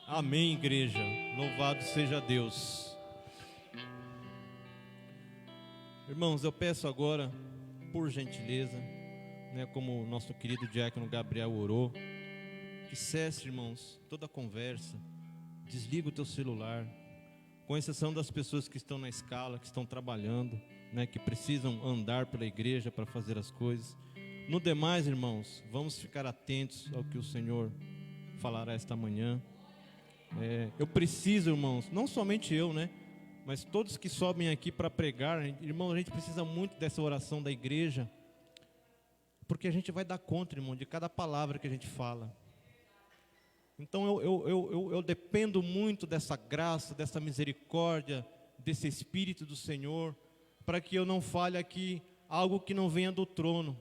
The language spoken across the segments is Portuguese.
Amém, igreja. Louvado seja Deus. Irmãos, eu peço agora, por gentileza, como o nosso querido diácono Gabriel orou, que cesse, irmãos, toda a conversa, desliga o teu celular, com exceção das pessoas que estão na escala, que estão trabalhando, que precisam andar pela igreja para fazer as coisas. No demais, irmãos, vamos ficar atentos ao que o Senhor falará esta manhã. Eu preciso, irmãos, não somente eu, mas todos que sobem aqui para pregar, irmão, a gente precisa muito dessa oração da igreja, porque a gente vai dar conta, irmão, de cada palavra que a gente fala. Então eu dependo muito dessa graça, dessa misericórdia, desse Espírito do Senhor, para que eu não fale aqui algo que não venha do trono,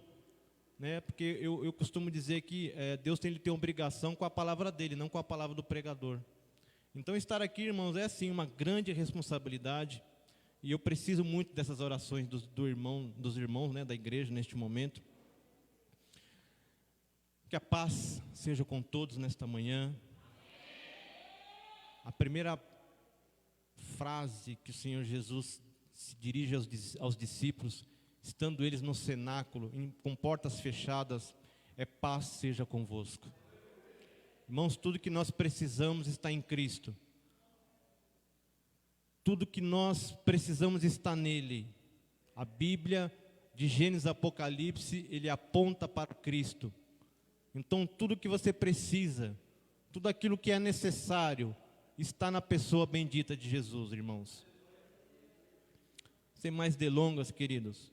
porque eu costumo dizer que Deus tem obrigação com a palavra dele, não com a palavra do pregador. Então estar aqui, irmãos, é assim uma grande responsabilidade, e eu preciso muito dessas orações dos irmãos, da igreja neste momento. Que a paz seja com todos nesta manhã. A primeira frase que o Senhor Jesus se dirige aos discípulos, estando eles no cenáculo, com portas fechadas, é: paz seja convosco. Irmãos, tudo que nós precisamos está em Cristo. Tudo que nós precisamos está nele. A Bíblia, de Gênesis a Apocalipse, ele aponta para Cristo. Então tudo que você precisa, tudo aquilo que é necessário, está na pessoa bendita de Jesus, irmãos. Sem mais delongas, queridos,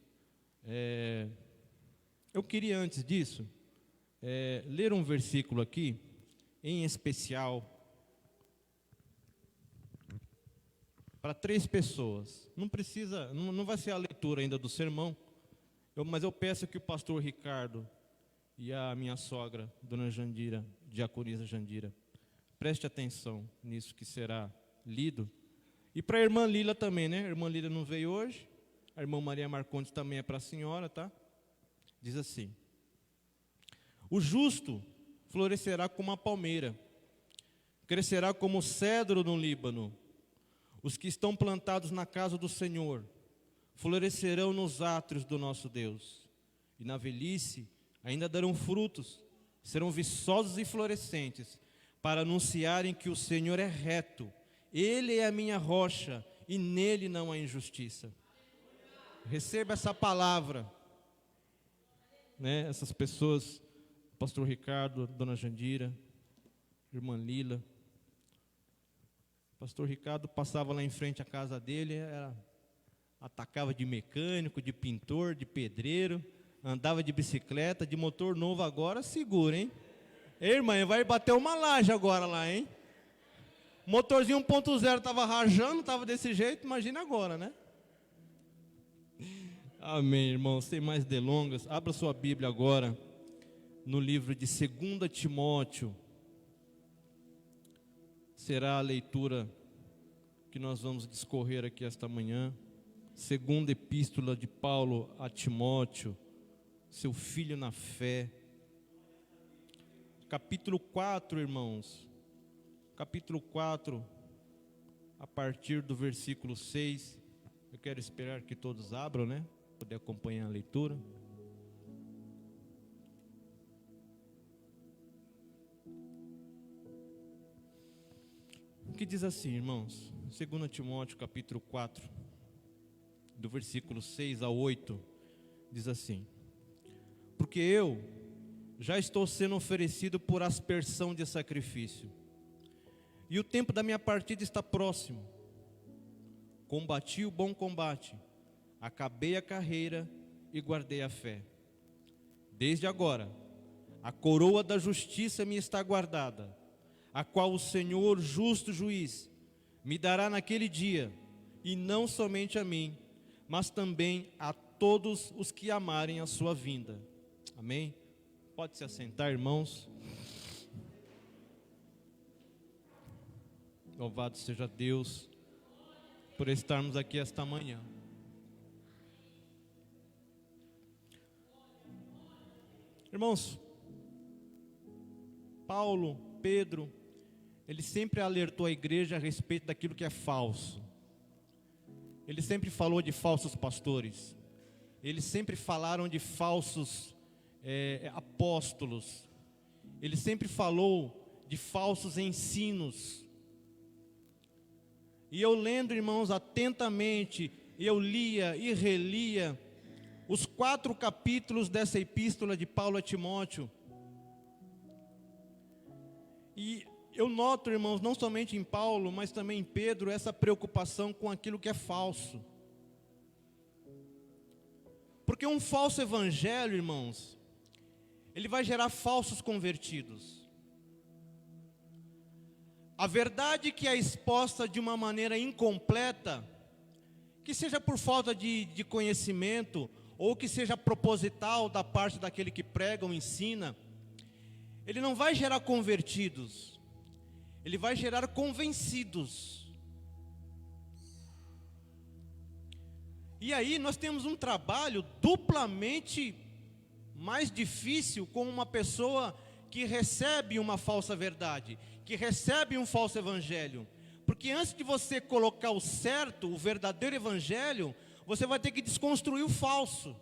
eu queria antes disso ler um versículo aqui, em especial, para 3 pessoas. Não precisa, não vai ser a leitura ainda do sermão, mas eu peço que o pastor Ricardo e a minha sogra, dona Jandira, diaconisa Jandira, preste atenção nisso que será lido. E para a irmã Lila também, A irmã Lila não veio hoje. A irmã Maria Marcondes também é para a senhora, tá? Diz assim: o justo florescerá como a palmeira, crescerá como o cedro no Líbano. Os que estão plantados na casa do Senhor florescerão nos átrios do nosso Deus, e na velhice ainda darão frutos, serão viçosos e florescentes, para anunciarem que o Senhor é reto, Ele é a minha rocha, e nele não há injustiça. Receba essa palavra, essas pessoas, pastor Ricardo, dona Jandira, irmã Lila. Pastor Ricardo passava lá em frente à casa dele, atacava de mecânico, de pintor, de pedreiro, andava de bicicleta, de motor novo agora, segura, hein? Ei, irmã, vai bater uma laje agora lá, hein? Motorzinho 1.0 estava rajando, estava desse jeito, imagina agora, Amém, irmão, sem mais delongas, abra sua Bíblia agora, no livro de 2 Timóteo, será a leitura que nós vamos discorrer aqui esta manhã. Segunda epístola de Paulo a Timóteo, seu filho na fé. Capítulo 4, irmãos. Capítulo 4, a partir do versículo 6. Eu quero esperar que todos abram, para poder acompanhar a leitura. O que diz assim, irmãos? 2 Timóteo capítulo 4, do versículo 6 a 8, diz assim: porque eu já estou sendo oferecido por aspersão de sacrifício, e o tempo da minha partida está próximo. Combati o bom combate, acabei a carreira e guardei a fé. Desde agora, a coroa da justiça me está guardada, a qual o Senhor, justo juiz, me dará naquele dia, e não somente a mim, mas também a todos os que amarem a sua vinda. Amém? Pode se assentar, irmãos. Louvado seja Deus por estarmos aqui esta manhã. Irmãos, Paulo, Pedro, ele sempre alertou a igreja a respeito daquilo que é falso. Ele sempre falou de falsos pastores. Eles sempre falaram de falsos apóstolos. Ele sempre falou de falsos ensinos. E eu lendo, irmãos, atentamente, eu lia e relia os 4 capítulos dessa epístola de Paulo a Timóteo. E eu noto, irmãos, não somente em Paulo, mas também em Pedro, essa preocupação com aquilo que é falso. Porque um falso evangelho, irmãos, ele vai gerar falsos convertidos. A verdade que é exposta de uma maneira incompleta, que seja por falta de conhecimento, ou que seja proposital da parte daquele que prega ou ensina, ele não vai gerar convertidos, ele vai gerar convencidos. E aí nós temos um trabalho duplamente mais difícil com uma pessoa que recebe uma falsa verdade, que recebe um falso evangelho. Porque antes de você colocar o certo, o verdadeiro evangelho, você vai ter que desconstruir o falso.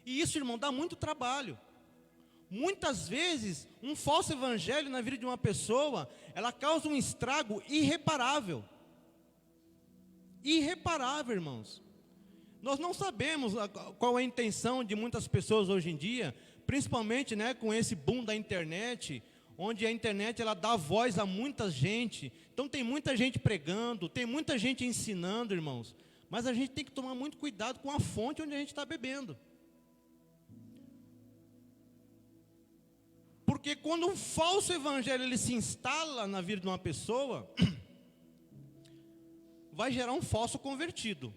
E isso, irmão, dá muito trabalho. Muitas vezes, um falso evangelho na vida de uma pessoa, ela causa um estrago irreparável. Irreparável, irmãos. Nós não sabemos qual é a intenção de muitas pessoas hoje em dia, principalmente, né, com esse boom da internet, onde a internet ela dá voz a muita gente. Então tem muita gente pregando, tem muita gente ensinando, irmãos. Mas a gente tem que tomar muito cuidado com a fonte onde a gente está bebendo. Porque quando um falso evangelho ele se instala na vida de uma pessoa, vai gerar um falso convertido.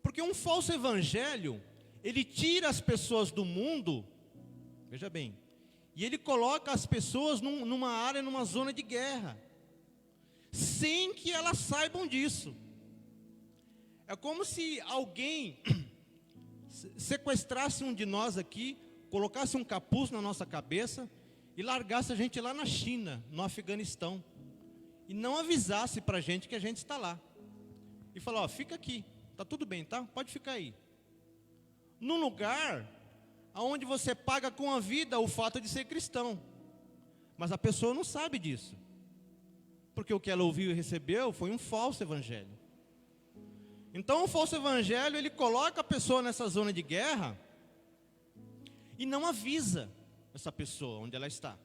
Porque um falso evangelho, ele tira as pessoas do mundo, veja bem, e ele coloca as pessoas numa área, numa zona de guerra, sem que elas saibam disso. É como se alguém sequestrasse um de nós aqui, colocasse um capuz na nossa cabeça e largasse a gente lá na China, no Afeganistão, e não avisasse para a gente que a gente está lá. E falou, ó, fica aqui, tá tudo bem, tá? Pode ficar aí. Num lugar onde você paga com a vida o fato de ser cristão. Mas a pessoa não sabe disso. Porque o que ela ouviu e recebeu foi um falso evangelho. Então o falso evangelho, ele coloca a pessoa nessa zona de guerra e não avisa essa pessoa onde ela está.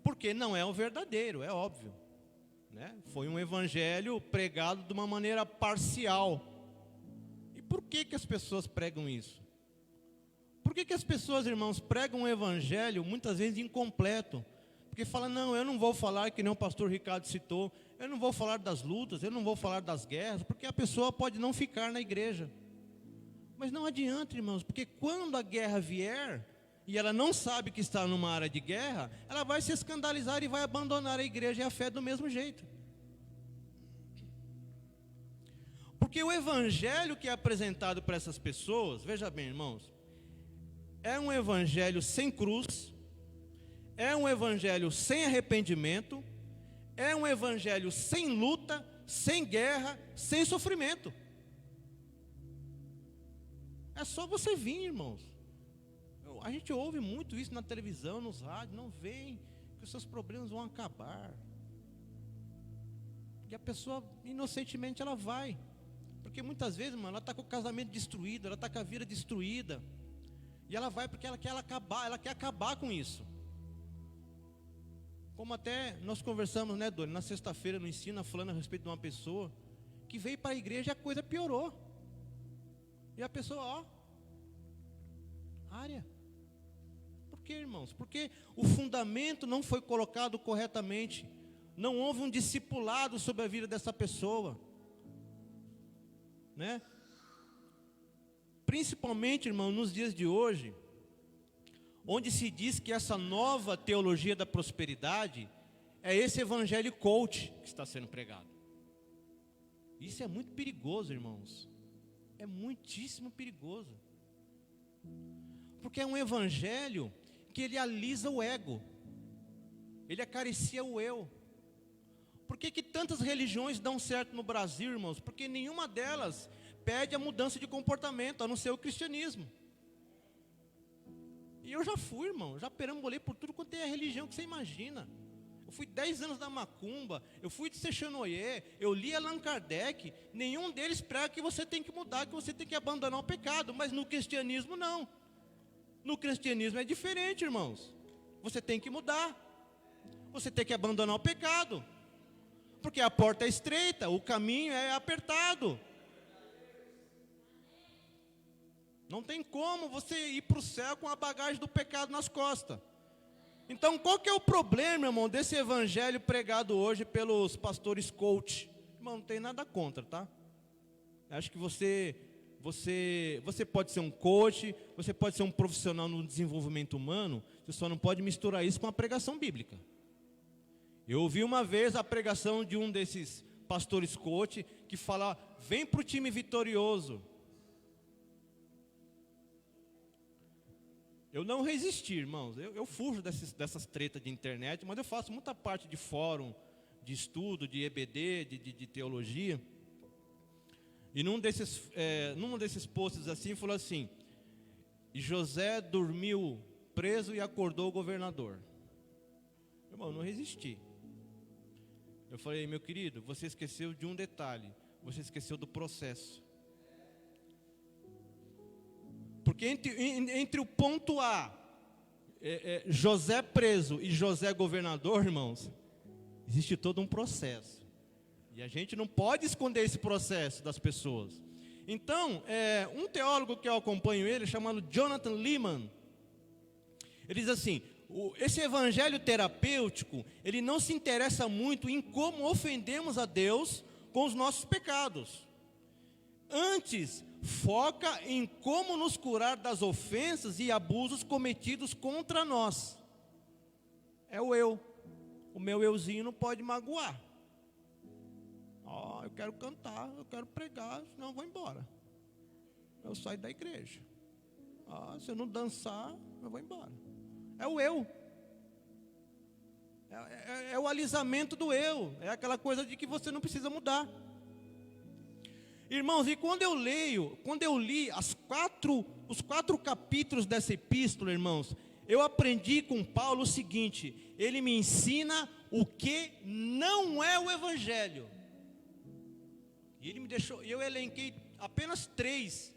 Porque não é o verdadeiro, é óbvio, né? Foi um evangelho pregado de uma maneira parcial. E por que as pessoas pregam isso? Por que as pessoas, irmãos, pregam um evangelho muitas vezes incompleto? Porque fala, não, eu não vou falar que nem o pastor Ricardo citou, eu não vou falar das lutas, eu não vou falar das guerras, porque a pessoa pode não ficar na igreja. Mas não adianta, irmãos, porque quando a guerra vier, e ela não sabe que está numa área de guerra, ela vai se escandalizar e vai abandonar a igreja e a fé do mesmo jeito. Porque o evangelho que é apresentado para essas pessoas, veja bem, irmãos, é um evangelho sem cruz, é um evangelho sem arrependimento, é um evangelho sem luta, sem guerra, sem sofrimento. É só você vir, irmãos. A gente ouve muito isso na televisão, nos rádios. Não vem, que os seus problemas vão acabar. E a pessoa, inocentemente, ela vai. Porque muitas vezes, mano, ela está com o casamento destruído, ela está com a vida destruída. E ela vai porque ela quer acabar com isso. Como até nós conversamos, né, Doni, na sexta-feira no ensino, falando a respeito de uma pessoa que veio para a igreja e a coisa piorou. E a pessoa, ó, área. Por quê, irmãos? Porque o fundamento não foi colocado corretamente. Não houve um discipulado sobre a vida dessa pessoa, né? Principalmente, irmão, nos dias de hoje, onde se diz que essa nova teologia da prosperidade é esse evangelho coach que está sendo pregado. Isso é muito perigoso, irmãos. É muitíssimo perigoso. Porque é um evangelho que ele alisa o ego, ele acaricia o eu. Por que tantas religiões dão certo no Brasil, irmãos? Porque nenhuma delas pede a mudança de comportamento, a não ser o cristianismo. E eu já fui, irmão, já perambolei por tudo quanto é a religião que você imagina. Eu fui 10 anos da Macumba, eu fui de Sechanoye, eu li Allan Kardec. Nenhum deles prega que você tem que mudar, que você tem que abandonar o pecado. Mas no cristianismo não. No cristianismo é diferente, irmãos. Você tem que mudar. Você tem que abandonar o pecado. Porque a porta é estreita, o caminho é apertado. Não tem como você ir para o céu com a bagagem do pecado nas costas. Então, qual que é o problema, irmão, desse evangelho pregado hoje pelos pastores coach? Irmão, não tem nada contra, tá? Acho que você pode ser um coach, você pode ser um profissional no desenvolvimento humano, você só não pode misturar isso com a pregação bíblica. Eu ouvi uma vez a pregação de um desses pastores coach que fala: vem para o time vitorioso. Eu não resisti, irmãos. Eu fujo dessas tretas de internet, mas eu faço muita parte de fórum, de estudo, de EBD, de teologia. E num desses posts assim, falou assim: e José dormiu preso e acordou o governador. Irmão, eu não resisti. Eu falei: meu querido, você esqueceu de um detalhe. Você esqueceu do processo. Porque entre o ponto A, José preso e José governador, irmãos, existe todo um processo. E a gente não pode esconder esse processo das pessoas. Então, um teólogo que eu acompanho ele, chamado Jonathan Leeman, ele diz assim: esse evangelho terapêutico, ele não se interessa muito em como ofendemos a Deus com os nossos pecados. Antes, foca em como nos curar das ofensas e abusos cometidos contra nós. É o eu. O meu euzinho não pode magoar. Eu quero cantar, eu quero pregar, senão eu vou embora. Eu saio da igreja. Se eu não dançar, eu vou embora. É o eu. É o alisamento do eu. É aquela coisa de que você não precisa mudar. Irmãos, e quando eu li os 4 capítulos dessa epístola, irmãos, eu aprendi com Paulo o seguinte: ele me ensina o que não é o evangelho. E ele me deixou, eu elenquei apenas três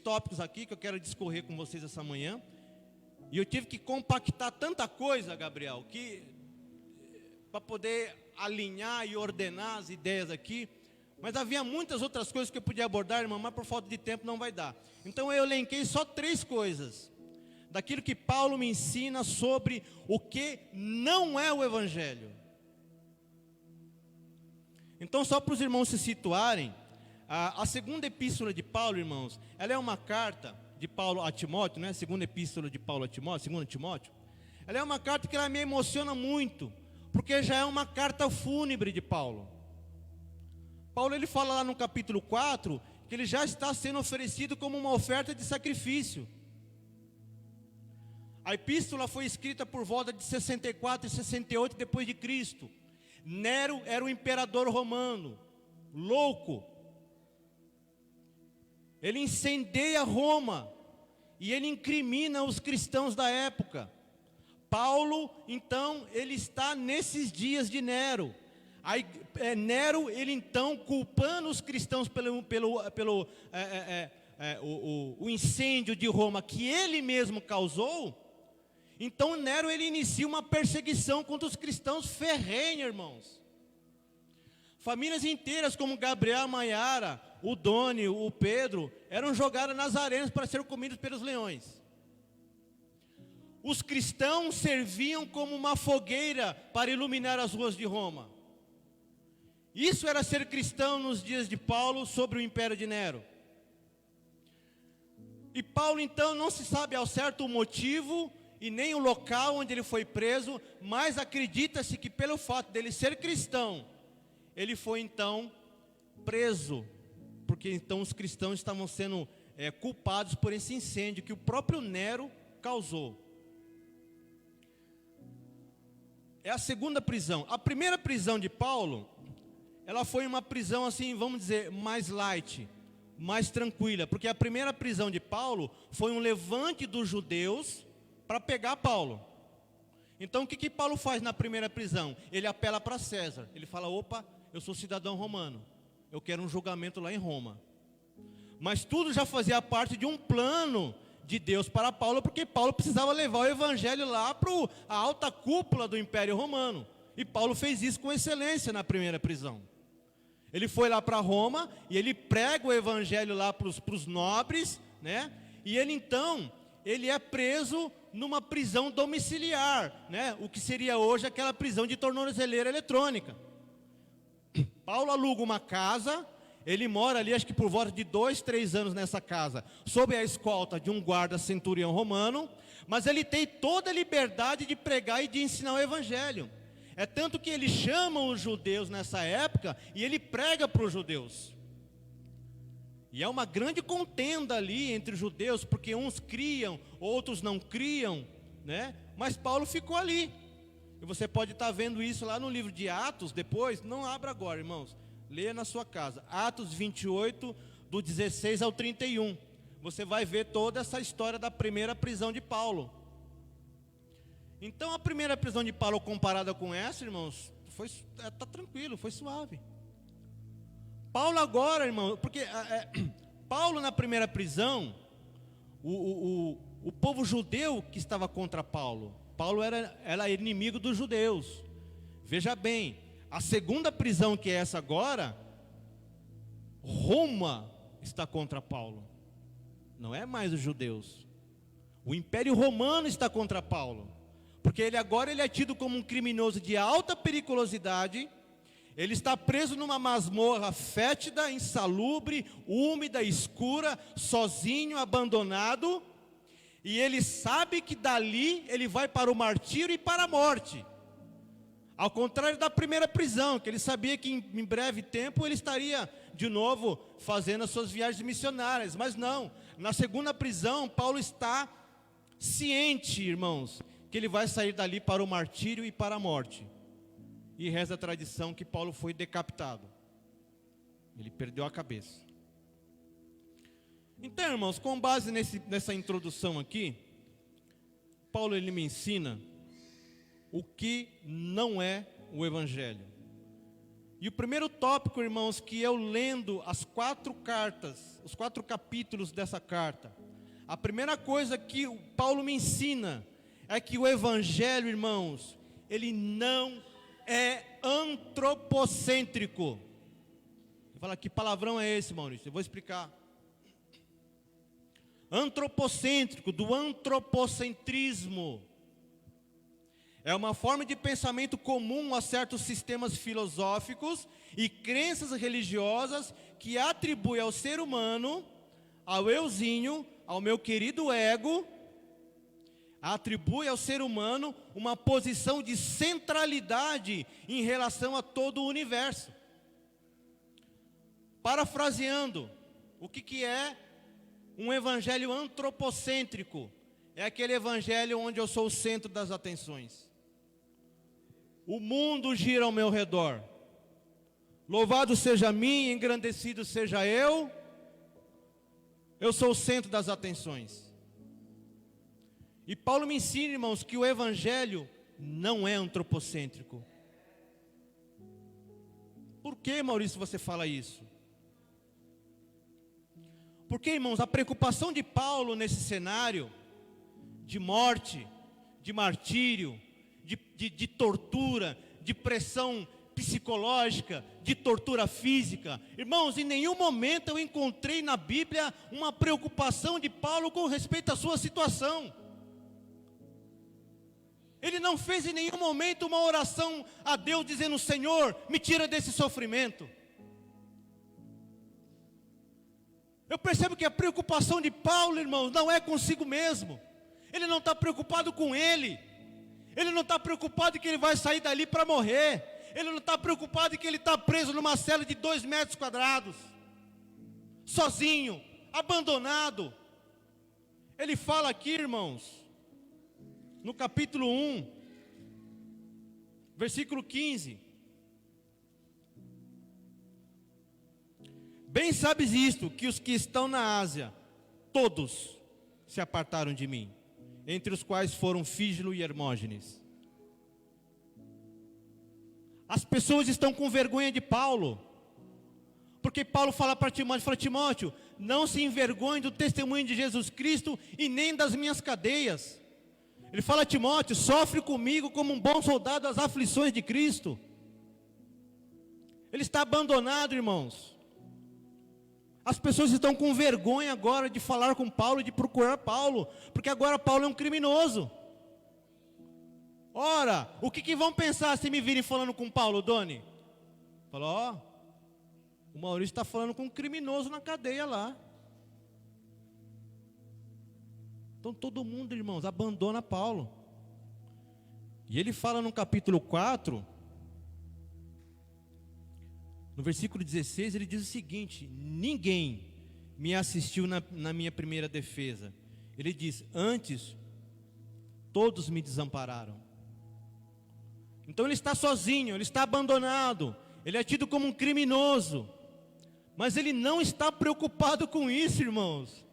tópicos aqui que eu quero discorrer com vocês essa manhã. E eu tive que compactar tanta coisa, Gabriel, que para poder alinhar e ordenar as ideias aqui. Mas havia muitas outras coisas que eu podia abordar, irmão, mas por falta de tempo não vai dar. Então eu elenquei só 3 coisas daquilo que Paulo me ensina sobre o que não é o evangelho. Então, só para os irmãos se situarem, a segunda epístola de Paulo, irmãos, ela é uma carta de Paulo a Timóteo, né? Segunda epístola de Paulo a Timóteo, 2 Timóteo. Ela é uma carta que ela me emociona muito, porque já é uma carta fúnebre de Paulo. Paulo, ele fala lá no capítulo 4, que ele já está sendo oferecido como uma oferta de sacrifício. A epístola foi escrita por volta de 64 e 68 depois de Cristo. Nero era o imperador romano, louco. Ele incendeia Roma e ele incrimina os cristãos da época. Paulo, então, ele está nesses dias de Nero. Nero, ele então, culpando os cristãos pelo incêndio de Roma que ele mesmo causou. Então Nero, ele inicia uma perseguição contra os cristãos ferrenha, irmãos. Famílias inteiras como Gabriel, Maiara, o Doni, o Pedro, eram jogadas nas arenas para serem comidos pelos leões. Os cristãos serviam como uma fogueira para iluminar as ruas de Roma. Isso era ser cristão nos dias de Paulo sobre o império de Nero. E Paulo então não se sabe ao certo o motivo e nem o local onde ele foi preso, mas acredita-se que pelo fato dele ser cristão, ele foi então preso, porque então os cristãos estavam sendo culpados por esse incêndio que o próprio Nero causou. É a segunda prisão. A primeira prisão de Paulo, ela foi uma prisão assim, vamos dizer, mais light, mais tranquila, porque a primeira prisão de Paulo foi um levante dos judeus para pegar Paulo. Então o que Paulo faz na primeira prisão? Ele apela para César. Ele fala: opa, eu sou cidadão romano, eu quero um julgamento lá em Roma. Mas tudo já fazia parte de um plano de Deus para Paulo, porque Paulo precisava levar o evangelho lá para a alta cúpula do Império Romano. E Paulo fez isso com excelência na primeira prisão. Ele foi lá para Roma e ele prega o evangelho lá para os nobres, né? E ele é preso numa prisão domiciliar, né? O que seria hoje aquela prisão de tornozeleira eletrônica. Paulo aluga uma casa, ele mora ali, acho que por volta de 2, 3 anos nessa casa, sob a escolta de um guarda centurião romano, mas ele tem toda a liberdade de pregar e de ensinar o evangelho. É tanto que ele chama os judeus nessa época e ele prega para os judeus. E é uma grande contenda ali entre os judeus, porque uns criam, outros não criam, né? Mas Paulo ficou ali. E você pode estar vendo isso lá no livro de Atos depois. Não abra agora, irmãos. Leia na sua casa. Atos 28, do 16 ao 31. Você vai ver toda essa história da primeira prisão de Paulo. Então a primeira prisão de Paulo comparada com essa, irmãos, está tranquilo, foi suave. Paulo agora, irmão, porque Paulo na primeira prisão, o povo judeu que estava contra Paulo era inimigo dos judeus. Veja bem, a segunda prisão, que é essa agora, Roma está contra Paulo. Não é mais os judeus. O Império Romano está contra Paulo. Porque ele é tido como um criminoso de alta periculosidade. Ele está preso numa masmorra fétida, insalubre, úmida, escura, sozinho, abandonado. E ele sabe que dali ele vai para o martírio e para a morte. Ao contrário da primeira prisão, que ele sabia que em breve tempo ele estaria de novo fazendo as suas viagens missionárias. Mas não, na segunda prisão, Paulo está ciente, irmãos, que ele vai sair dali para o martírio e para a morte. E reza a tradição que Paulo foi decapitado. Ele perdeu a cabeça. Então, irmãos, com base nessa introdução aqui, Paulo ele me ensina o que não é o Evangelho. E o primeiro tópico, irmãos, que eu lendo as 4 cartas, os 4 capítulos dessa carta, a primeira coisa que o Paulo me ensina é que o Evangelho, irmãos, ele não é antropocêntrico. Você fala, que palavrão é esse, Maurício? Eu vou explicar. Antropocêntrico, do antropocentrismo. É uma forma de pensamento comum a certos sistemas filosóficos e crenças religiosas que atribui ao ser humano, ao euzinho, ao meu querido ego, atribui ao ser humano uma posição de centralidade em relação a todo o universo. Parafraseando, o que é um evangelho antropocêntrico? É aquele evangelho onde eu sou o centro das atenções. O mundo gira ao meu redor. Louvado seja mim, engrandecido seja eu. Eu sou o centro das atenções. E Paulo me ensina, irmãos, que o evangelho não é antropocêntrico. Por que, Maurício, você fala isso? Porque, irmãos, a preocupação de Paulo nesse cenário de morte, de martírio, de tortura, de pressão psicológica, de tortura física. Irmãos, em nenhum momento eu encontrei na Bíblia uma preocupação de Paulo com respeito à sua situação. Ele não fez em nenhum momento uma oração a Deus dizendo: Senhor, me tira desse sofrimento. Eu percebo que a preocupação de Paulo, irmãos, não é consigo mesmo. Ele não está preocupado com ele. Ele não está preocupado que ele vai sair dali para morrer. Ele não está preocupado que ele está preso numa cela de 2 metros quadrados, sozinho, abandonado. Ele fala aqui, irmãos, no capítulo 1, versículo 15. Bem sabes isto, que os que estão na Ásia, todos se apartaram de mim, entre os quais foram Fígelo e Hermógenes. As pessoas estão com vergonha de Paulo, porque Paulo fala para Timóteo, Timóteo, não se envergonhe do testemunho de Jesus Cristo e nem das minhas cadeias. Ele fala a Timóteo, sofre comigo como um bom soldado as aflições de Cristo. Ele está abandonado, irmãos. As pessoas estão com vergonha agora de falar com Paulo, de procurar Paulo, porque agora Paulo é um criminoso. Ora, o que vão pensar se me virem falando com Paulo, Doni? Falou, ó, o Maurício está falando com um criminoso na cadeia lá. Então todo mundo, irmãos, abandona Paulo. E ele fala no capítulo 4, no versículo 16, ele diz o seguinte: ninguém me assistiu na minha primeira defesa. Ele diz, antes, todos me desampararam. Então ele está sozinho, ele está abandonado, ele é tido como um criminoso. Mas ele não está preocupado com isso, irmãos.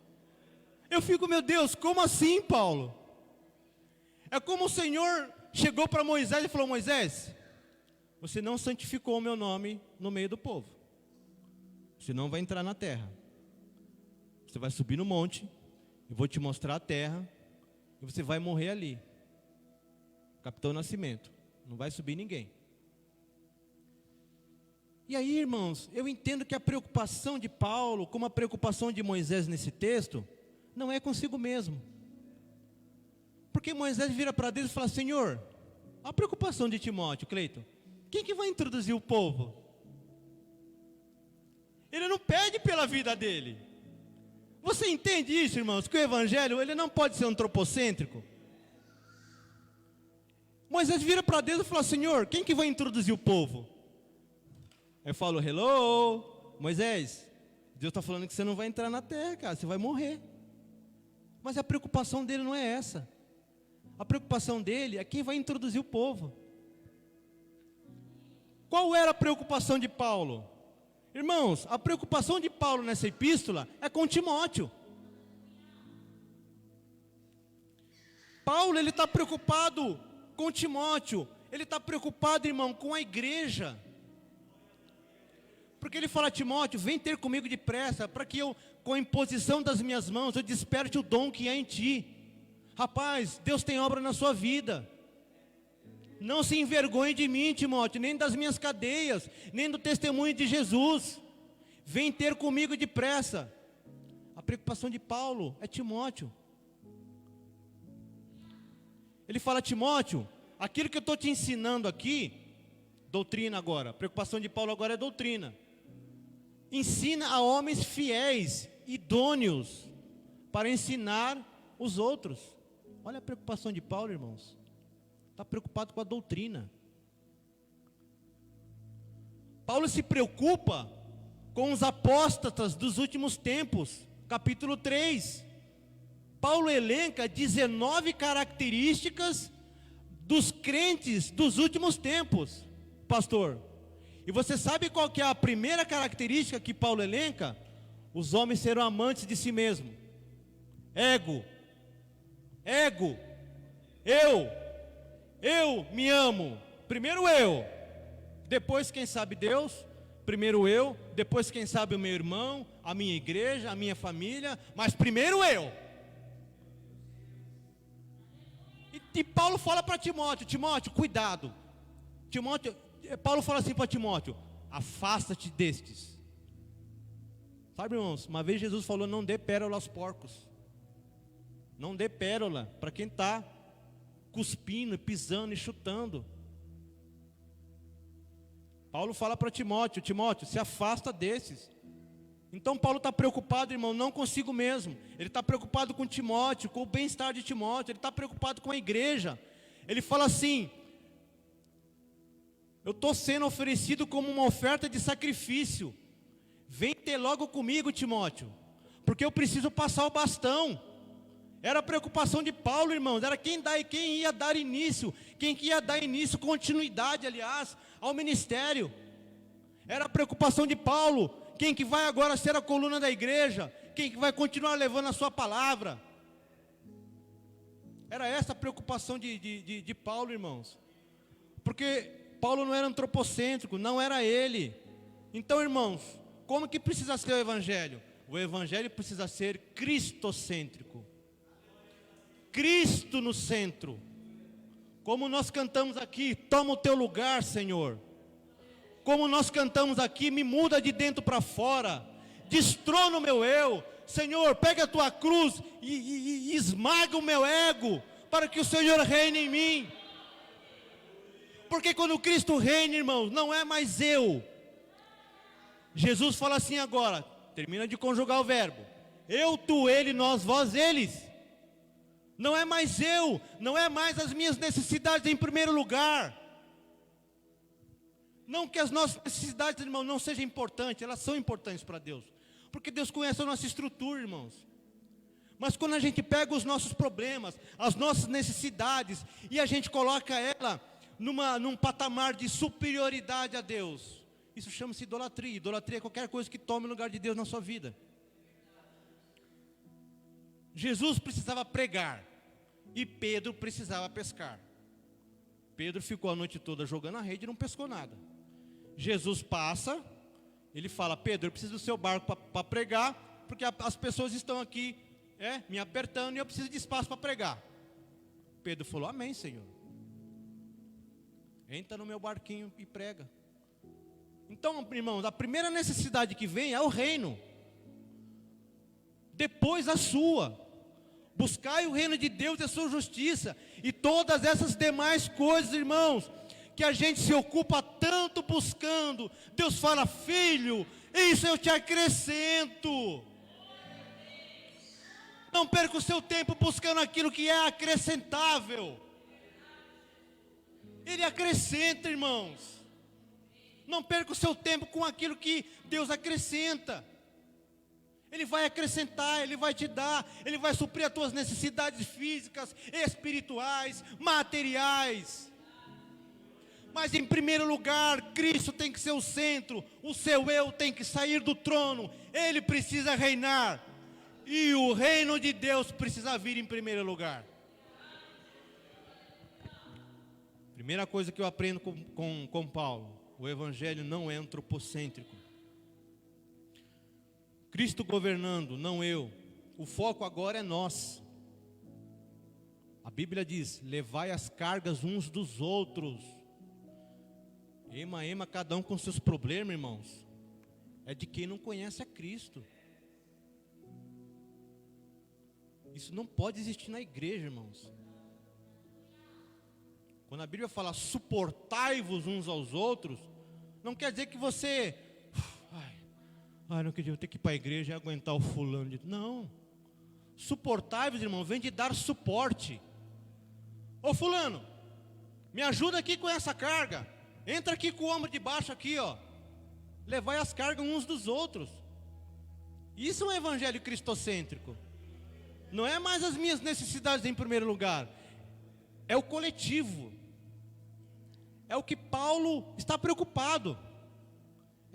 Eu fico, meu Deus, como assim, Paulo? É como o Senhor chegou para Moisés e falou, Moisés, você não santificou o meu nome no meio do povo. Você não vai entrar na terra. Você vai subir no monte, eu vou te mostrar a terra, e você vai morrer ali. Capitão Nascimento, não vai subir ninguém. E aí, irmãos, eu entendo que a preocupação de Paulo, como a preocupação de Moisés nesse texto, não é consigo mesmo. Porque Moisés vira para Deus e fala, Senhor, a preocupação de Timóteo, Cleiton, quem que vai introduzir o povo? Ele não pede pela vida dele. Você entende isso, irmãos? Que o evangelho, ele não pode ser antropocêntrico. Moisés vira para Deus e fala, Senhor, quem que vai introduzir o povo? Eu falo, hello, Moisés, Deus está falando que você não vai entrar na terra, cara, você vai morrer. Mas a preocupação dele não é essa. A preocupação dele é quem vai introduzir o povo. Qual era a preocupação de Paulo? Irmãos, a preocupação de Paulo nessa epístola é com Timóteo. Paulo, ele está preocupado com Timóteo. Ele está preocupado, irmão, com a igreja. Porque ele fala a Timóteo, vem ter comigo depressa, para que eu, com a imposição das minhas mãos, eu desperte o dom que há em ti. Rapaz, Deus tem obra na sua vida. Não se envergonhe de mim, Timóteo, nem das minhas cadeias, nem do testemunho de Jesus. Vem ter comigo depressa. A preocupação de Paulo é Timóteo. Ele fala, Timóteo, aquilo que eu estou te ensinando aqui, doutrina agora, a preocupação de Paulo agora é doutrina. Ensina a homens fiéis, idôneos, para ensinar os outros. Olha a preocupação de Paulo, irmãos. Está preocupado com a doutrina. Paulo se preocupa com os apóstatas dos últimos tempos. Capítulo 3. Paulo elenca 19 características dos crentes dos últimos tempos, pastor. E você sabe qual que é a primeira característica que Paulo elenca? Os homens serão amantes de si mesmo. Ego. Eu me amo. Primeiro eu. Depois quem sabe Deus. Primeiro eu. Depois quem sabe o meu irmão, a minha igreja, a minha família. Mas primeiro eu. E Paulo fala para Timóteo, Timóteo, cuidado. Paulo fala assim para Timóteo, afasta-te destes. Sabe, irmãos, uma vez Jesus falou, não dê pérola aos porcos. Não dê pérola para quem está cuspindo, pisando e chutando. Paulo fala para Timóteo, Timóteo, se afasta desses. Então Paulo está preocupado, irmão, não consigo mesmo. Ele está preocupado com Timóteo, com o bem-estar de Timóteo. Ele está preocupado com a igreja. Ele fala assim, eu estou sendo oferecido como uma oferta de sacrifício. Vem ter logo comigo, Timóteo. porque eu preciso passar o bastão. Era a preocupação de Paulo, irmãos, era quem ia dar início, continuidade, aliás, ao ministério. Era a preocupação de Paulo, quem que vai agora ser a coluna da igreja, quem que vai continuar levando a sua palavra. Era essa a preocupação de Paulo, irmãos. Porque Paulo não era antropocêntrico, não era ele. Então, irmãos, como que precisa ser o evangelho? O evangelho precisa ser cristocêntrico. Cristo no centro. Como nós cantamos aqui, toma o teu lugar, Senhor. Como nós cantamos aqui, me muda de dentro para fora. Destrona o meu eu. Senhor, pega a tua cruz e esmaga o meu ego, para que o Senhor reine em mim. Porque quando Cristo reina, irmãos, não é mais eu. Jesus fala assim agora, termina de conjugar o verbo. Eu, tu, ele, nós, vós, eles. Não é mais eu, não é mais as minhas necessidades em primeiro lugar. Não que as nossas necessidades, irmão, não sejam importantes, elas são importantes para Deus. Porque Deus conhece a nossa estrutura, irmãos. Mas quando a gente pega os nossos problemas, as nossas necessidades, e a gente coloca ela num patamar de superioridade a Deus, isso chama-se idolatria. Idolatria é qualquer coisa que tome o lugar de Deus na sua vida. Jesus precisava pregar e Pedro precisava pescar. Pedro ficou a noite toda jogando a rede e não pescou nada. Jesus passa, ele fala: Pedro, eu preciso do seu barco para pregar, porque as pessoas estão aqui me apertando e eu preciso de espaço para pregar. Pedro falou: amém, Senhor. Entra no meu barquinho e prega. Então, irmãos, a primeira necessidade que vem é o reino. Depois a sua. Buscai o reino de Deus e a sua justiça, e todas essas demais coisas, irmãos, que a gente se ocupa tanto buscando, Deus fala: filho, isso eu te acrescento. Não perca o seu tempo buscando aquilo que é acrescentável. Ele acrescenta, irmãos. Não perca o seu tempo com aquilo que Deus acrescenta. Ele vai acrescentar, Ele vai te dar, Ele vai suprir as tuas necessidades físicas, espirituais, materiais. Mas em primeiro lugar, Cristo tem que ser o centro, o seu eu tem que sair do trono, Ele precisa reinar, e o reino de Deus precisa vir em primeiro lugar. Primeira coisa que eu aprendo com Paulo: o evangelho não é antropocêntrico. Cristo governando, não eu. O foco agora é nós. A Bíblia diz: levai as cargas uns dos outros. Ema, cada um com seus problemas, irmãos. É de quem não conhece a Cristo. Isso não pode existir na igreja, irmãos. Quando a Bíblia fala suportai-vos uns aos outros, não quer dizer que você... não acredito, eu tenho que ir para a igreja e aguentar o fulano. Não. Suportai-vos, irmão, vem de dar suporte. Ô fulano, me ajuda aqui com essa carga. Entra aqui com o ombro de baixo aqui, ó. Levai as cargas uns dos outros. Isso é um evangelho cristocêntrico. Não é mais as minhas necessidades em primeiro lugar. É o coletivo. É o que Paulo está preocupado.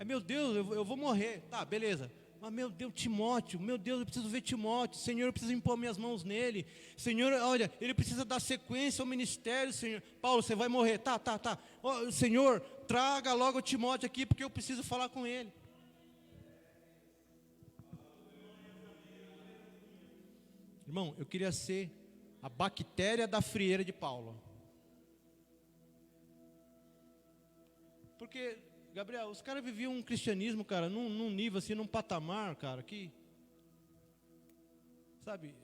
Meu Deus, eu vou morrer. Tá, beleza. Mas meu Deus, Timóteo, meu Deus, eu preciso ver Timóteo. Senhor, eu preciso impor minhas mãos nele. Senhor, olha, ele precisa dar sequência ao ministério, Senhor. Paulo, você vai morrer. Tá. Senhor, traga logo o Timóteo aqui, porque eu preciso falar com ele. Irmão, eu queria ser a bactéria da frieira de Paulo. Porque... Gabriel, os caras viviam um cristianismo, cara, num nível assim, num patamar, cara, que, sabe,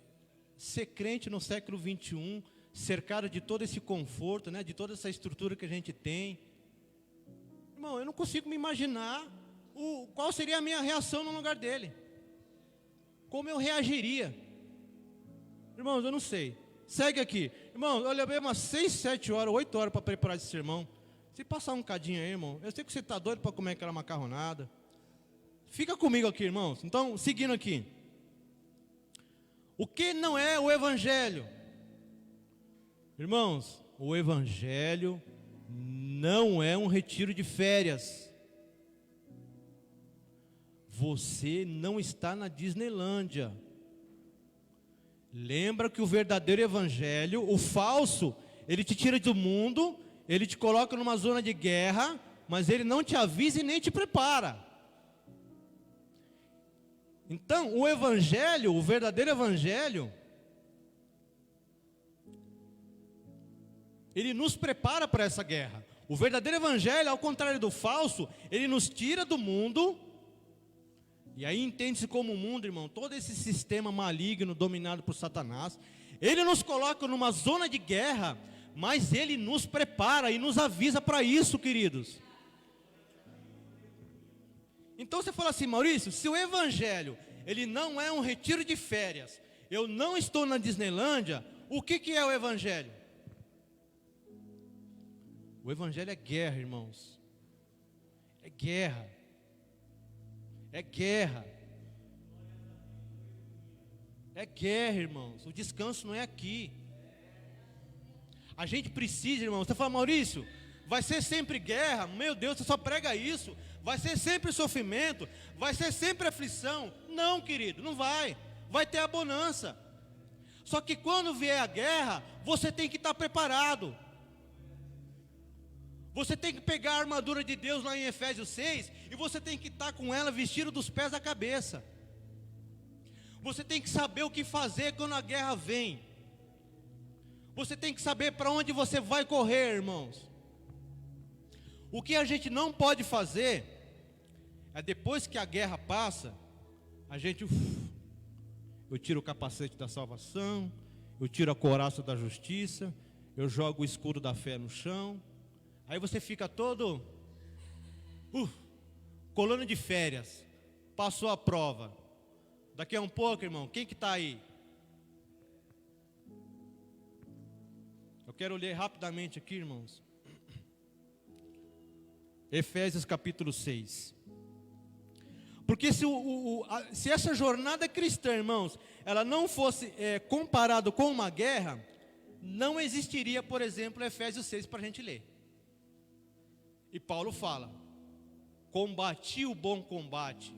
ser crente no século 21, cercado de todo esse conforto, né, de toda essa estrutura que a gente tem. Irmão, eu não consigo me imaginar qual seria a minha reação no lugar dele. Como eu reagiria. Irmãos, eu não sei. Segue aqui. Irmãos, olha bem, umas 6, 7 horas, 8 horas para preparar esse sermão. Se passar um cadinho aí, irmão, eu sei que você está doido para comer aquela macarronada. Fica comigo aqui, irmãos. Então, seguindo aqui. O que não é o Evangelho? Irmãos, o Evangelho não é um retiro de férias. Você não está na Disneylândia. Lembra que o verdadeiro Evangelho, o falso, ele te tira do mundo, ele te coloca numa zona de guerra, mas ele não te avisa e nem te prepara. Então, o Evangelho, o verdadeiro Evangelho, ele nos prepara para essa guerra. O verdadeiro Evangelho, ao contrário do falso, ele nos tira do mundo. E aí entende-se como o mundo, irmão, todo esse sistema maligno dominado por Satanás, ele nos coloca numa zona de guerra, mas ele nos prepara e nos avisa para isso, queridos. Então você fala assim, Maurício, se o Evangelho, ele não é um retiro de férias, eu não estou na Disneylândia, o que é o Evangelho? O Evangelho é guerra, irmãos. É guerra. É guerra. É guerra, irmãos. O descanso não é aqui. A gente precisa, irmãos. Você fala, Maurício, vai ser sempre guerra? Meu Deus, você só prega isso. Vai ser sempre sofrimento? Vai ser sempre aflição? Não, querido, não vai. Vai ter a bonança. Só que quando vier a guerra, você tem que estar preparado. Você tem que pegar a armadura de Deus lá em Efésios 6 e você tem que estar com ela vestido dos pés à cabeça. Você tem que saber o que fazer quando a guerra vem. Você tem que saber para onde você vai correr, irmãos. O que a gente não pode fazer é depois que a guerra passa, a gente, eu tiro o capacete da salvação, eu tiro a couraça da justiça, eu jogo o escudo da fé no chão. Aí você fica todo colando de férias. Passou a prova. Daqui a um pouco, irmão, quem que está aí? Eu quero ler rapidamente aqui, irmãos. Efésios capítulo 6. Porque se essa jornada cristã, irmãos, ela não fosse comparada com uma guerra, não existiria, por exemplo, Efésios 6 para a gente ler. E Paulo fala, combati o bom combate.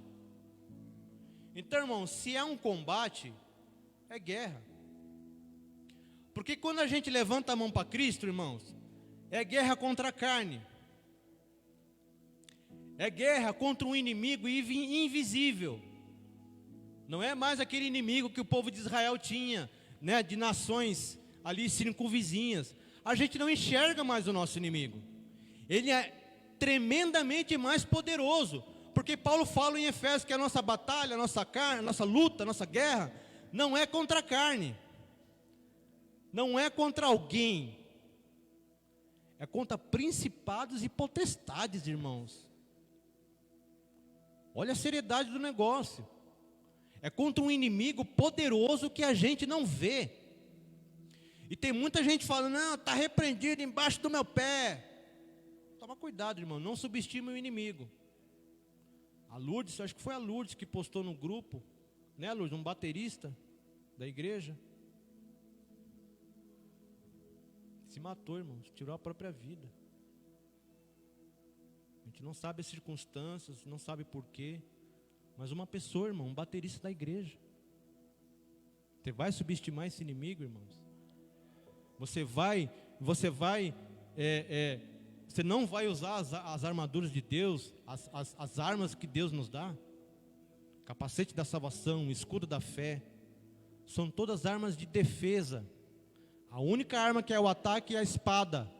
Então, irmão, se é um combate, é guerra. Porque quando a gente levanta a mão para Cristo, irmãos, é guerra contra a carne. É guerra contra um inimigo invisível. Não é mais aquele inimigo que o povo de Israel tinha, né, de nações ali circunvizinhas. A gente não enxerga mais o nosso inimigo. Ele é tremendamente mais poderoso, porque Paulo fala em Efésios que a nossa batalha, a nossa carne, a nossa luta, a nossa guerra, não é contra a carne, não é contra alguém, é contra principados e potestades, irmãos. Olha a seriedade do negócio, é contra um inimigo poderoso que a gente não vê. E tem muita gente falando, não, está repreendido embaixo do meu pé. Toma cuidado, irmão, não subestime o inimigo. A Lourdes, acho que foi a Lourdes que postou no grupo, né, Lourdes, um baterista da igreja. Se matou, irmãos, tirou a própria vida. A gente não sabe as circunstâncias, não sabe porquê, mas uma pessoa, irmão, um baterista da igreja. Você vai subestimar esse inimigo, irmãos? Você não vai usar as armaduras de Deus, as armas que Deus nos dá? Capacete da salvação, escudo da fé, são todas armas de defesa. A única arma que é o ataque é a espada,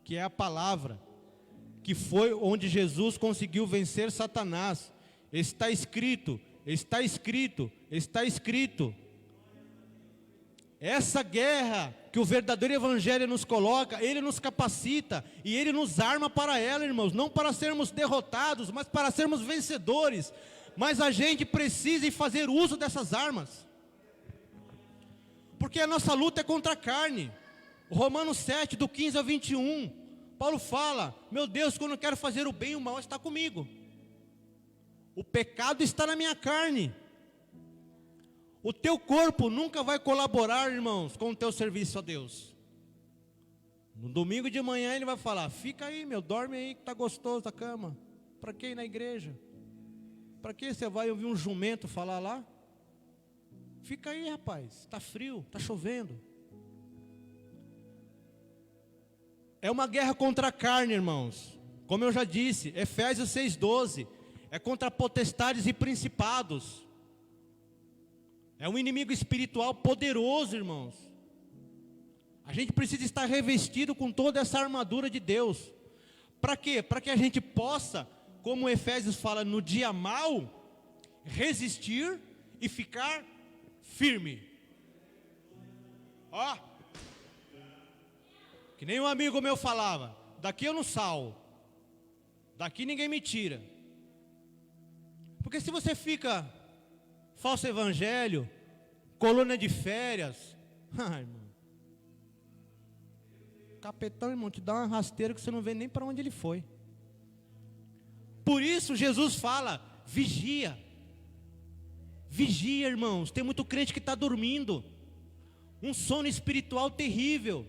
que é a palavra, que foi onde Jesus conseguiu vencer Satanás. Está escrito, está escrito, está escrito. Essa guerra que o verdadeiro evangelho nos coloca, ele nos capacita e ele nos arma para ela, irmãos, não para sermos derrotados, mas para sermos vencedores. Mas a gente precisa fazer uso dessas armas, porque a nossa luta é contra a carne. Romanos 7, do 15 ao 21, Paulo fala, meu Deus, quando eu quero fazer o bem, o mal está comigo. O pecado está na minha carne. O teu corpo nunca vai colaborar, irmãos, com o teu serviço a Deus. No domingo de manhã ele vai falar: fica aí, meu, dorme aí que está gostoso a cama. Para que ir na igreja? Para que você vai ouvir um jumento falar lá? Fica aí, rapaz, está frio, está chovendo. É uma guerra contra a carne, irmãos. Como eu já disse, Efésios 6,12. É contra potestades e principados. É um inimigo espiritual poderoso, irmãos. A gente precisa estar revestido com toda essa armadura de Deus. Para quê? Para que a gente possa, como Efésios fala, no dia mau, resistir e ficar firme. Ó, que nem um amigo meu falava: daqui eu não saio, daqui ninguém me tira. Porque se você fica falso evangelho, colônia de férias, irmão, capetão, irmão, te dá uma rasteira que você não vê nem para onde ele foi. Por isso Jesus fala: vigia. Vigia, irmãos. Tem muito crente que está dormindo, um sono espiritual terrível.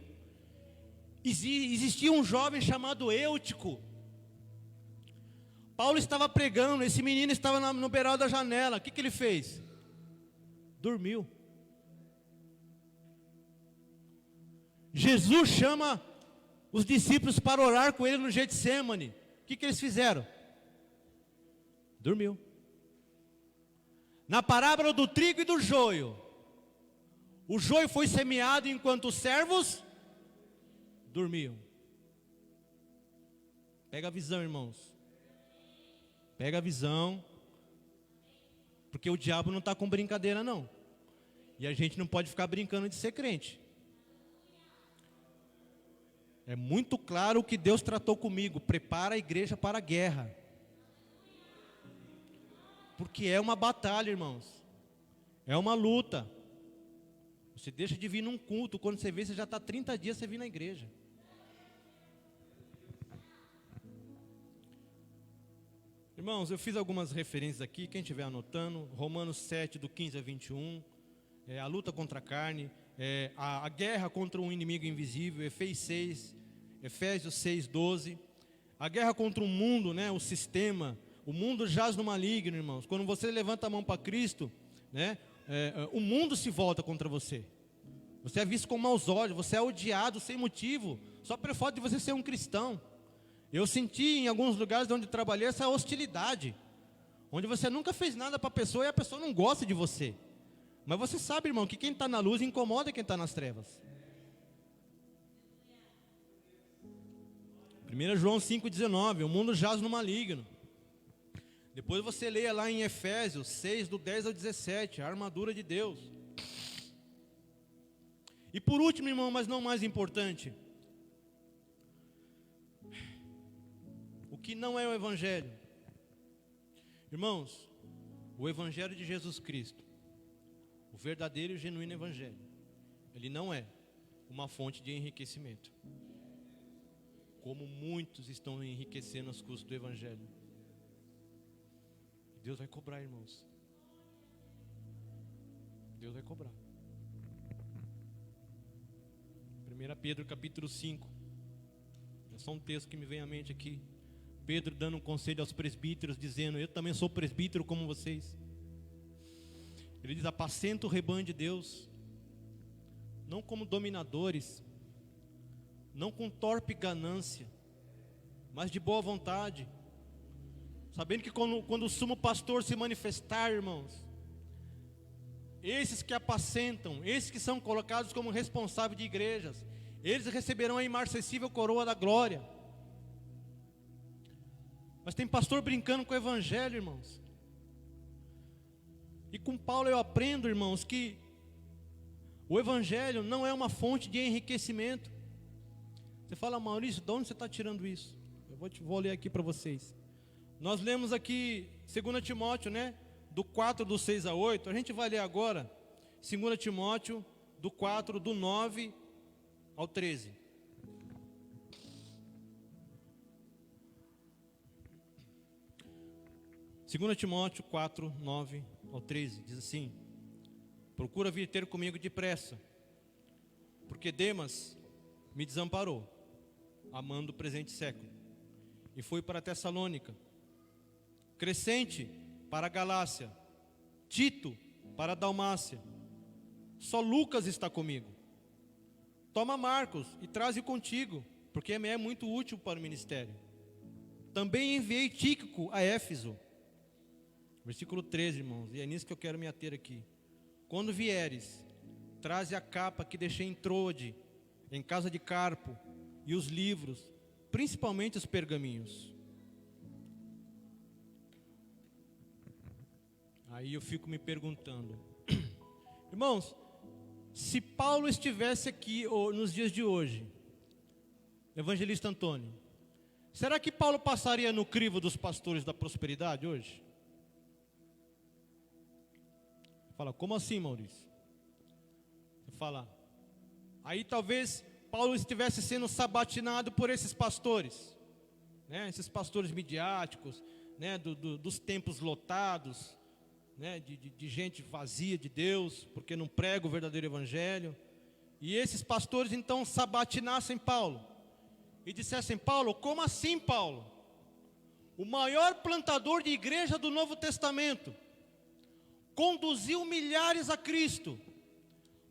Existia um jovem chamado Eutico. Paulo estava pregando, esse menino estava no beiral da janela. O que ele fez? Dormiu. Jesus chama os discípulos para orar com ele no Getsêmani. O que eles fizeram? Dormiu. Na parábola do trigo e do joio, o joio foi semeado enquanto os servos dormiam. Pega a visão, irmãos. Pega a visão. Porque o diabo não está com brincadeira, não. E a gente não pode ficar brincando de ser crente. É muito claro o que Deus tratou comigo: prepara a igreja para a guerra. Porque é uma batalha, irmãos. É uma luta. Você deixa de vir num culto, quando você vê, você já está 30 dias sem vir na igreja. Irmãos, eu fiz algumas referências aqui, quem estiver anotando: Romanos 7, do 15 a 21, a luta contra a carne, a guerra contra um inimigo invisível, Efésios 6, 12, a guerra contra o mundo, né, o sistema. O mundo jaz no maligno, irmãos. Quando você levanta a mão para Cristo, né, o mundo se volta contra você. Você é visto com maus olhos, você é odiado sem motivo, só pelo fato de você ser um cristão. Eu senti em alguns lugares onde trabalhei essa hostilidade, onde você nunca fez nada para a pessoa e a pessoa não gosta de você. Mas você sabe, irmão, que quem está na luz incomoda quem está nas trevas. 1 João 5,19, o mundo jaz no maligno. Depois você leia lá em Efésios 6, do 10 ao 17, a armadura de Deus. E por último, irmão, mas não mais importante, o que não é o Evangelho? Irmãos, o Evangelho de Jesus Cristo, o verdadeiro e genuíno Evangelho, ele não é uma fonte de enriquecimento, como muitos estão enriquecendo às custas do Evangelho. Deus vai cobrar, irmãos. Deus vai cobrar. 1 Pedro capítulo 5. É só um texto que me vem à mente aqui. Pedro dando um conselho aos presbíteros, dizendo: eu também sou presbítero como vocês. Ele diz: apacenta o rebanho de Deus, não como dominadores, não com torpe ganância, mas de boa vontade, sabendo que quando o sumo pastor se manifestar, irmãos, esses que apacentam, esses que são colocados como responsáveis de igrejas, eles receberão a imarcessível coroa da glória. Mas tem pastor brincando com o Evangelho, irmãos. E com Paulo eu aprendo, irmãos, que o Evangelho não é uma fonte de enriquecimento. Você fala: Maurício, de onde você está tirando isso? Vou ler aqui para vocês. Nós lemos aqui 2 Timóteo, né? Do 4, do 6 a 8. A gente vai ler agora 2 Timóteo, do 4, do 9 ao 13. Segunda Timóteo 4, 9 ao 13, diz assim: procura vir ter comigo depressa, porque Demas me desamparou, amando o presente século, e foi para Tessalônica. Crescente para a Galácia, Tito para a Dalmácia. Só Lucas está comigo. Toma Marcos e traze contigo, porque me é muito útil para o ministério. Também enviei Tíquico a Éfeso. Versículo 13, irmãos, e é nisso que eu quero me ater aqui. Quando vieres, traze a capa que deixei em Troade, em casa de Carpo, e os livros, principalmente os pergaminhos. Aí eu fico me perguntando, irmãos, se Paulo estivesse aqui nos dias de hoje, evangelista Antônio, será que Paulo passaria no crivo dos pastores da prosperidade hoje? Fala, como assim, Maurício? Você fala, aí talvez Paulo estivesse sendo sabatinado por esses pastores, né? Esses pastores midiáticos, né? Dos templos lotados, né? De gente vazia de Deus, porque não prega o verdadeiro evangelho. E esses pastores então sabatinassem Paulo e dissessem, Paulo, como assim, Paulo? O maior plantador de igreja do Novo Testamento, conduziu milhares a Cristo,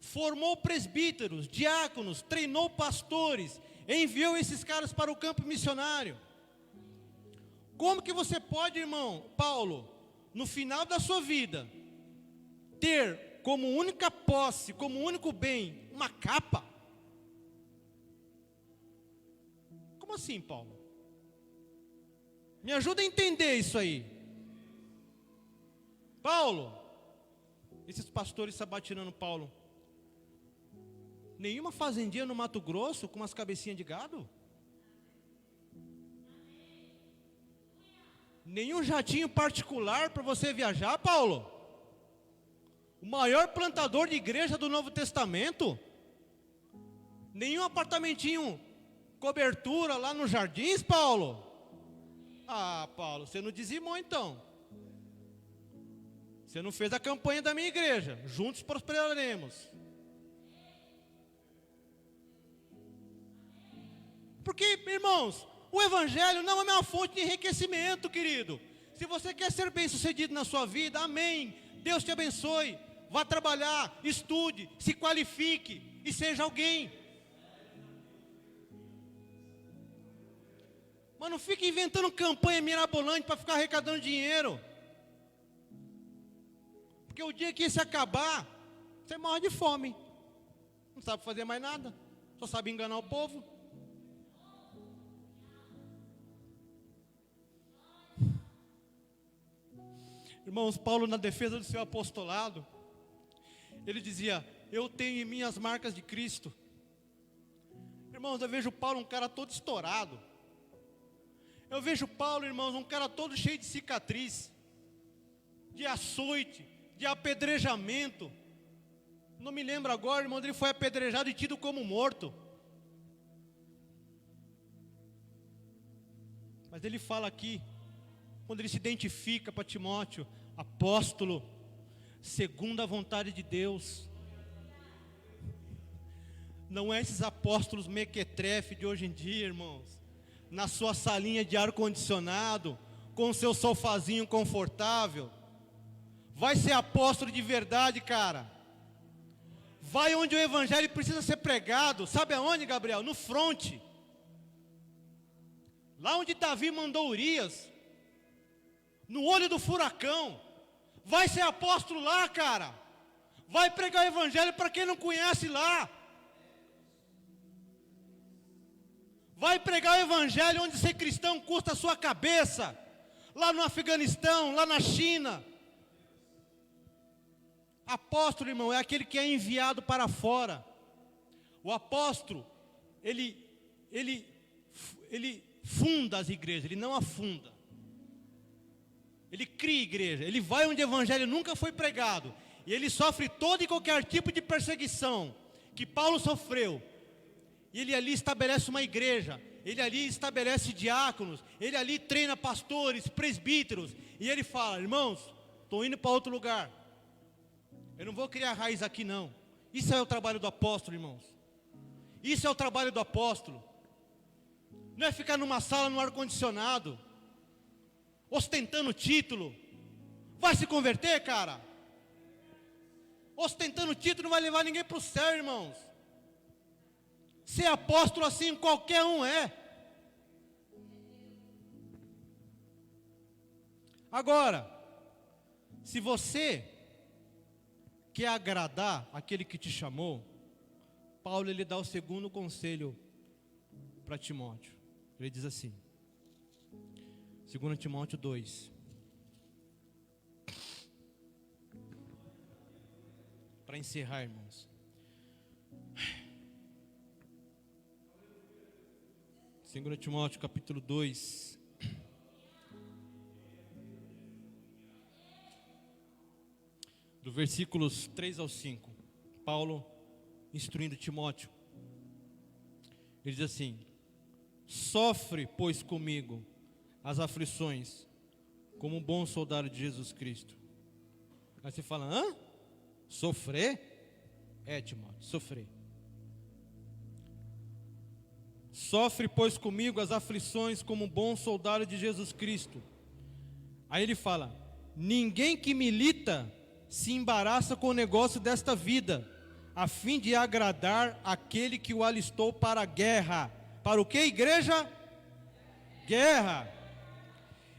formou presbíteros, diáconos, treinou pastores, enviou esses caras para o campo missionário. Como que você pode, irmão Paulo, no final da sua vida, ter como única posse, como único bem, uma capa? Como assim, Paulo? Me ajuda a entender isso aí. Paulo, esses pastores sabatinando Paulo, nenhuma fazendinha no Mato Grosso com umas cabecinhas de gado? Nenhum jatinho particular para você viajar, Paulo? O maior plantador de igreja do Novo Testamento? Nenhum apartamentinho, cobertura lá nos jardins, Paulo? Ah, Paulo, você não dizimou então. Você não fez a campanha da minha igreja, juntos prosperaremos. Porque, irmãos, o evangelho não é uma fonte de enriquecimento, querido. Se você quer ser bem sucedido na sua vida, amém, Deus te abençoe. Vá trabalhar, estude, se qualifique e seja alguém. Mas não fique inventando campanha mirabolante para ficar arrecadando dinheiro. Porque o dia que isso acabar, você morre de fome. Não sabe fazer mais nada, só sabe enganar o povo. Irmãos, Paulo, na defesa do seu apostolado, ele dizia, eu tenho em mim as marcas de Cristo. Irmãos, eu vejo Paulo um cara todo estourado. Eu vejo Paulo, irmãos, um cara todo cheio de cicatriz, de açoite, de apedrejamento. Não me lembro agora, irmão, ele foi apedrejado e tido como morto. Mas ele fala aqui, quando ele se identifica para Timóteo, apóstolo, segundo a vontade de Deus. Não é esses apóstolos mequetrefe de hoje em dia, irmãos, na sua salinha de ar-condicionado, com o seu sofazinho confortável. Vai ser apóstolo de verdade, cara. Vai onde o evangelho precisa ser pregado. Sabe aonde, Gabriel? No fronte. Lá onde Davi mandou Urias, no olho do furacão. Vai ser apóstolo lá, cara. Vai pregar o evangelho para quem não conhece lá. Vai pregar o evangelho onde ser cristão custa a sua cabeça. Lá no Afeganistão, lá na China. Apóstolo, irmão, é aquele que é enviado para fora. O apóstolo, ele funda as igrejas, ele não afunda. Ele cria igreja, ele vai onde o evangelho nunca foi pregado. E ele sofre todo e qualquer tipo de perseguição que Paulo sofreu. E ele ali estabelece uma igreja, ele ali estabelece diáconos, ele ali treina pastores, presbíteros. E ele fala, irmãos, estou indo para outro lugar. Eu não vou criar raiz aqui não. Isso é o trabalho do apóstolo, irmãos. Isso é o trabalho do apóstolo. Não é ficar numa sala no ar-condicionado, ostentando título. Vai se converter, cara? Ostentando título não vai levar ninguém para o céu, irmãos. Ser apóstolo assim qualquer um é. Agora, se você quer agradar aquele que te chamou, Paulo ele dá o segundo conselho para Timóteo. Ele diz assim, 2 Timóteo 2. Para encerrar, irmãos. 2 Timóteo capítulo 2. Do versículos 3 ao 5. Paulo instruindo Timóteo. Ele diz assim: sofre, pois, comigo as aflições, como um bom soldado de Jesus Cristo. Aí você fala, hã? Sofrer? É, Timóteo, sofrer. Sofre, pois, comigo as aflições, como um bom soldado de Jesus Cristo. Aí ele fala: ninguém que milita se embaraça com o negócio desta vida, a fim de agradar aquele que o alistou para a guerra. Para o que, igreja? Guerra.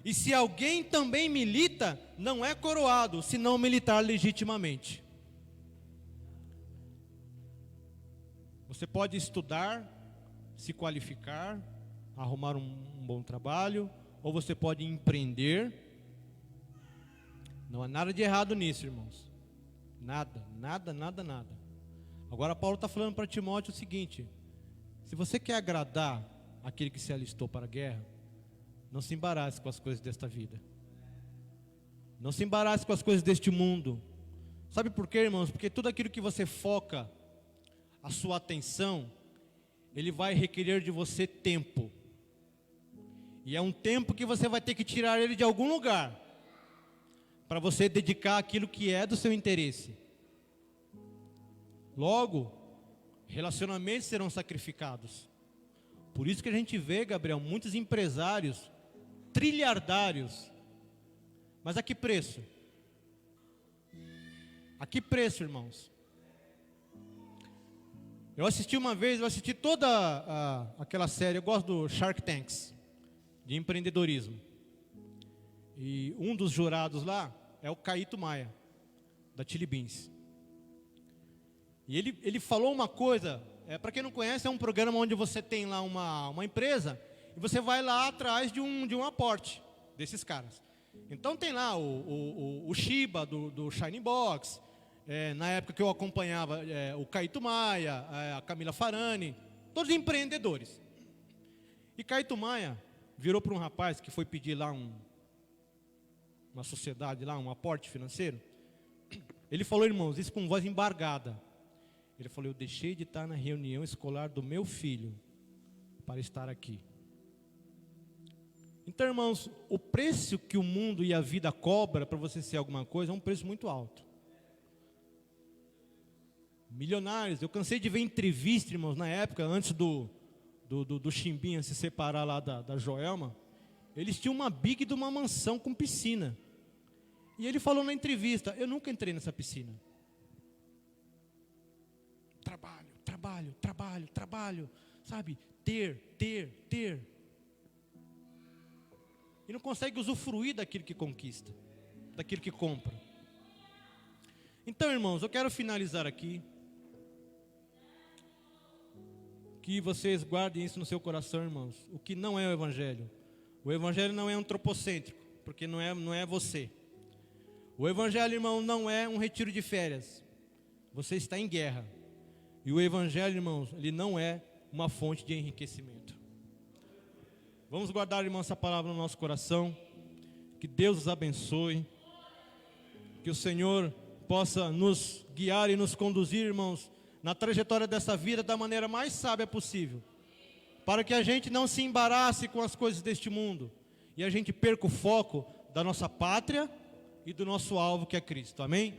E se alguém também milita, não é coroado, senão militar legitimamente. Você pode estudar, se qualificar, arrumar um bom trabalho, ou você pode empreender. Não há nada de errado nisso, irmãos. Nada, nada, nada, nada. Agora Paulo está falando para Timóteo o seguinte: se você quer agradar aquele que se alistou para a guerra, não se embarace com as coisas desta vida. Não se embarace com as coisas deste mundo. Sabe por quê, irmãos? Porque tudo aquilo que você foca a sua atenção, ele vai requerer de você tempo. E é um tempo que você vai ter que tirar ele de algum lugar, para você dedicar aquilo que é do seu interesse. Logo, relacionamentos serão sacrificados. Por isso que a gente vê, Gabriel, muitos empresários trilhardários. Mas a que preço? A que preço, irmãos? Eu assisti toda aquela série. Eu gosto do Shark Tanks, de empreendedorismo. E um dos jurados lá é o Caíto Maia, da Chili Beans. E ele falou uma coisa, para quem não conhece, é um programa onde você tem lá uma empresa, e você vai lá atrás de um aporte desses caras. Então tem lá o Shiba, do Shining Box, na época que eu acompanhava o Caíto Maia, a Camila Farani, todos empreendedores. E Caíto Maia virou para um rapaz que foi pedir lá uma sociedade, lá um aporte financeiro. Ele falou, irmãos, isso com voz embargada. Ele falou: eu deixei de estar na reunião escolar do meu filho para estar aqui. Então, irmãos, o preço que o mundo e a vida cobra para você ser alguma coisa é um preço muito alto. Milionários, eu cansei de ver entrevista, irmãos, na época, antes do Chimbinha se separar lá da Joelma. Eles tinham uma big de uma mansão com piscina. E ele falou na entrevista: eu nunca entrei nessa piscina. Trabalho, trabalho, trabalho, trabalho, sabe? Ter. E não consegue usufruir daquilo que conquista, daquilo que compra. Então, irmãos, eu quero finalizar aqui. Que vocês guardem isso no seu coração, irmãos. O que não é o Evangelho. O Evangelho não é antropocêntrico, porque não é você. O Evangelho, irmão, não é um retiro de férias. Você está em guerra. E o Evangelho, irmãos, ele não é uma fonte de enriquecimento. Vamos guardar, irmãos, essa palavra no nosso coração. Que Deus os abençoe. Que o Senhor possa nos guiar e nos conduzir, irmãos, na trajetória dessa vida da maneira mais sábia possível. Para que a gente não se embarace com as coisas deste mundo. E a gente perca o foco da nossa pátria e do nosso alvo, que é Cristo. Amém?